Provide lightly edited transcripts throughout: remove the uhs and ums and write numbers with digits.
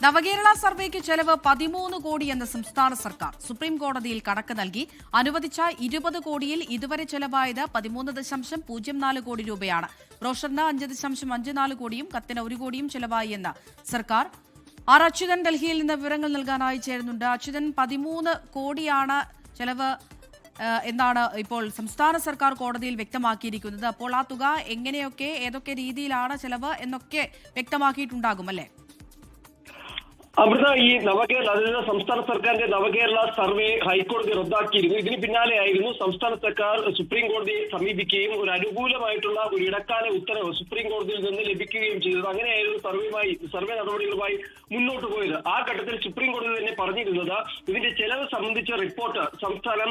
നവകേരള സർവേക്ക് ചെലവ് 13 കോടി എന്ന സംസ്ഥാന സർക്കാർ സുപ്രീം കോടതിയിൽ കണക്ക് നൽകി. അനുവദിച്ച 20 കോടിയിൽ ഇതുവരെ ചെലവായത് 13.04 കോടി രൂപയാണ്. ബ്രോഷറിന് 5.54 കോടിയും കത്തിന് 1 കോടിയും ചെലവായി എന്ന് സർക്കാർ. ആർ അച്യുതൻ ഡൽഹിയിൽ നിന്ന് വിവരങ്ങൾ നൽകാനായി ചേരുന്നുണ്ട്. അച്യുതൻ, 13 കോടിയാണ് ചെലവ് എന്നാണ് ഇപ്പോൾ സംസ്ഥാന സർക്കാർ കോടതിയിൽ വ്യക്തമാക്കിയിരിക്കുന്നത്. അപ്പോൾ ആ തുക എങ്ങനെയൊക്കെ ഏതൊക്കെ രീതിയിലാണ് ചെലവ് എന്നൊക്കെ വ്യക്തമാക്കിയിട്ടുണ്ടാകും അല്ലേ? അമൃത, ഈ നവകേരള അതായത് സംസ്ഥാന സർക്കാരിന്റെ നവകേരള സർവേ ഹൈക്കോടതി റദ്ദാക്കിയിരുന്നു. ഇതിന് പിന്നാലെയായിരുന്നു സംസ്ഥാന സർക്കാർ സുപ്രീം കോടതിയെ സമീപിക്കുകയും ഒരു അനുകൂലമായിട്ടുള്ള ഒരു ഇടക്കാല ഉത്തരവ് സുപ്രീം കോടതിയിൽ നിന്ന് ലഭിക്കുകയും ചെയ്തത്. അങ്ങനെയായിരുന്നു സർവേ നടപടികളുമായി മുന്നോട്ട് പോയത്. ആ ഘട്ടത്തിൽ സുപ്രീം കോടതി തന്നെ പറഞ്ഞിരുന്നത് ഇതിന്റെ ചെലവ് സംബന്ധിച്ച റിപ്പോർട്ട് സംസ്ഥാനം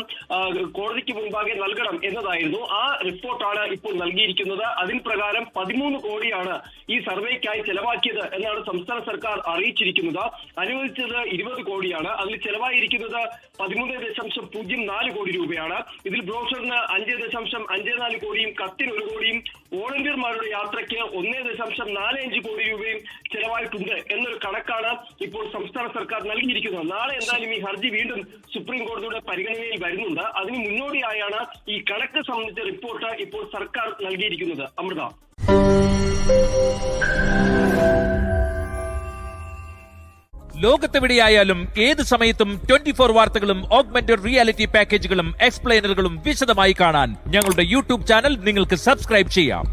കോടതിക്ക് മുൻപാകെ നൽകണം എന്നതായിരുന്നു. ആ റിപ്പോർട്ടാണ് ഇപ്പോൾ നൽകിയിരിക്കുന്നത്. അതിൻ പ്രകാരം 13 കോടിയാണ് ഈ സർവേക്കായി ചെലവാക്കിയത് എന്നാണ് സംസ്ഥാന സർക്കാർ അറിയിച്ചിരിക്കുന്നത്. അനുവദിച്ചത് 20 കോടിയാണ്. അതിൽ ചെലവായിരിക്കുന്നത് 13.04 കോടി രൂപയാണ്. ഇതിൽ ബ്രോഷറിന് 5.54 കോടിയും കത്തിന് 1 കോടിയും വോളണ്ടിയർമാരുടെ യാത്രയ്ക്ക് 1.45 കോടി രൂപയും ചെലവായിട്ടുണ്ട് എന്നൊരു കണക്കാണ് ഇപ്പോൾ സംസ്ഥാന സർക്കാർ നൽകിയിരിക്കുന്നത്. നാളെ എന്തായാലും ഈ ഹർജി വീണ്ടും സുപ്രീം കോടതിയുടെ പരിഗണനയിൽ വരുന്നുണ്ട്. അതിന് മുന്നോടിയായാണ് ഈ കണക്ക് സംബന്ധിച്ച റിപ്പോർട്ട് ഇപ്പോൾ സർക്കാർ നൽകിയിരിക്കുന്നത്. അമൃത, ലോകത്തെവിടെയായാലും ഏത് സമയത്തും 24 വാർത്തകളും ഓഗ്മെന്റഡ് റിയാലിറ്റി പാക്കേജുകളും എക്സ്പ്ലെയിനറുകളും വിശദമായി കാണാൻ ഞങ്ങളുടെ യൂട്യൂബ് ചാനൽ നിങ്ങൾക്ക് സബ്സ്ക്രൈബ് ചെയ്യാം.